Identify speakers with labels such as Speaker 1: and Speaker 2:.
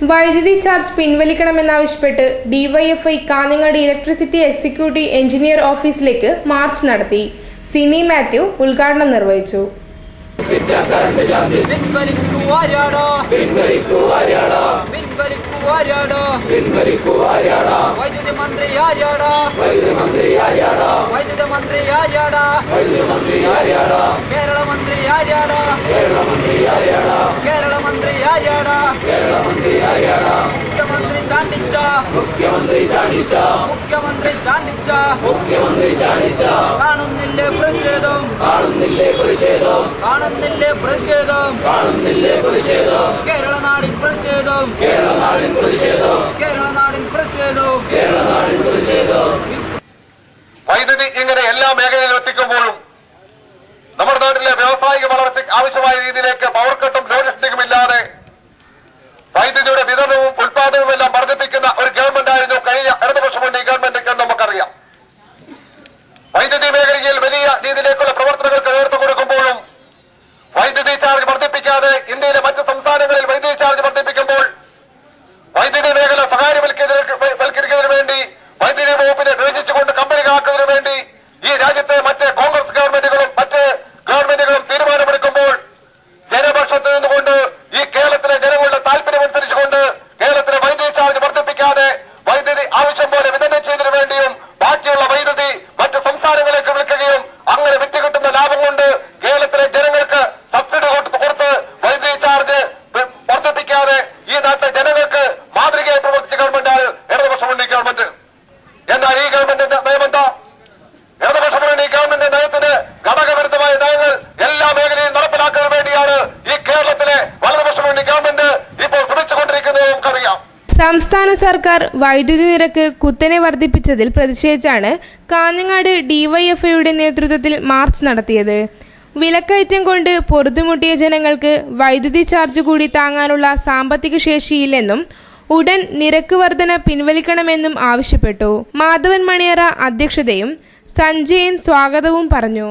Speaker 1: വൈദ്യുതി ചാർജ് പിൻവലിക്കണമെന്നാവശ്യപ്പെട്ട് DYFI Kanhangad electricity executive engineer ഓഫീസിലേക്ക് മാർച്ച് നടത്തി. സിനി മാത്യു ഉദ്ഘാടനം നിർവഹിച്ചു.
Speaker 2: വൈദ്യുതി ഇങ്ങനെ എല്ലാ മേഖലയിലും എത്തിക്കുമ്പോഴും നമ്മുടെ നാട്ടിലെ വ്യാവസായിക വളർച്ചയ്ക്ക് ആവശ്യമായ രീതിയിലേക്ക് പവർ കട്ടും ലോഡ് ഷെഡിങ്ങും ഇല്ലാതെ വൈദ്യുതിയുടെ വിതരണവും ഉത്പാദനവും എല്ലാം വർദ്ധിപ്പിക്കുന്ന ഒരു ഗവൺമെന്റായിരുന്നു കഴിഞ്ഞ ഇടതുപക്ഷ മുന്നണി ഗവൺമെന്റ് എന്ന് നമുക്കറിയാം. വൈദ്യുതി മേഖലയിൽ വലിയ രീതിയിലേക്കുള്ള പ്രവർത്തനങ്ങൾക്ക് നേതൃത്വം കൊടുക്കുമ്പോഴും വൈദ്യുതി ചാർജ് വർദ്ധിപ്പിക്കാതെ ഇന്ത്യയിലെ മറ്റ് സംസ്ഥാനങ്ങളിൽ വൈദ്യുതി ചാർജ് വർദ്ധിപ്പിക്കുമ്പോൾ വൈദ്യുതി മേഖല സ്വകാര്യവൽക്കരിക്കുന്നതിന് വേണ്ടി വൈദ്യുതി വകുപ്പിനെ വിഭജിച്ചുകൊണ്ട് കമ്പനികളാക്കുന്നതിന് വേണ്ടി ഈ രാജ്യത്തെ മറ്റ് കോൺഗ്രസ് ഗവൺമെന്റുകളും മറ്റ് ഗവൺമെന്റുകളും തീരുമാനമെടുക്കുമ്പോൾ ജനപക്ഷത്ത് നിന്നുകൊണ്ട് ഈ കേരളത്തിലെ ജനങ്ങളുടെ താല്പര്യമനുസരിച്ചുകൊണ്ട് കേരളത്തിലെ വൈദ്യുതി ചാർജ് വർദ്ധിപ്പിക്കാതെ വൈദ്യുതി ആവശ്യം പോലെ വിതരണം ചെയ്തതിനു വേണ്ടിയും ബാക്കിയുള്ള വൈദ്യുതി മറ്റ് സംസ്ഥാനങ്ങളിലേക്ക് വിളിക്കുകയും അങ്ങനെ വിറ്റ് കിട്ടുന്ന ലാഭം കൊണ്ട് കേരളത്തിലെ ജനങ്ങൾക്ക് സബ്സിഡി കൊടുത്ത് വൈദ്യുതി ചാർജ് വർദ്ധിപ്പിക്കാതെ ഈ നാട്ടിലെ ജനങ്ങൾക്ക് മാതൃകയായി പ്രവർത്തിച്ച ഗവൺമെന്റാണ് ഇടതുപക്ഷ മുന്നണി ഗവൺമെന്റ്. എന്നാൽ ഈ ഗവൺമെന്റിന്റെ നയമെന്താ? ഇടതുപക്ഷ മുന്നണി ഗവൺമെന്റ് നയത്തിന് ഘടകവിരുദ്ധമായ നയങ്ങൾ എല്ലാ മേഖലയിലും നടപ്പിലാക്കാൻ വേണ്ടിയാണ് ഈ കേരളത്തിലെ വലതുപക്ഷ മുന്നണി ഗവൺമെന്റ് ഇപ്പോൾ ശ്രമിച്ചുകൊണ്ടിരിക്കുന്നത് നമുക്കറിയാം.
Speaker 1: സംസ്ഥാന സർക്കാർ വൈദ്യുതി നിരക്ക് കുത്തനെ വർദ്ധിപ്പിച്ചതിൽ പ്രതിഷേധിച്ചാണ് കാഞ്ഞങ്ങാട് ഡിവൈഎഫ്ഐയുടെ നേതൃത്വത്തിൽ മാർച്ച് നടത്തിയത്. വിലക്കയറ്റം കൊണ്ട് പൊറുതുമുട്ടിയ ജനങ്ങൾക്ക് വൈദ്യുതി ചാർജ് കൂടി താങ്ങാനുള്ള സാമ്പത്തിക ശേഷിയില്ലെന്നും ഉടൻ നിരക്ക് വർധന പിൻവലിക്കണമെന്നും ആവശ്യപ്പെട്ടു. മാധവൻ മണിയറ അധ്യക്ഷതയും സഞ്ജയൻ സ്വാഗതവും പറഞ്ഞു.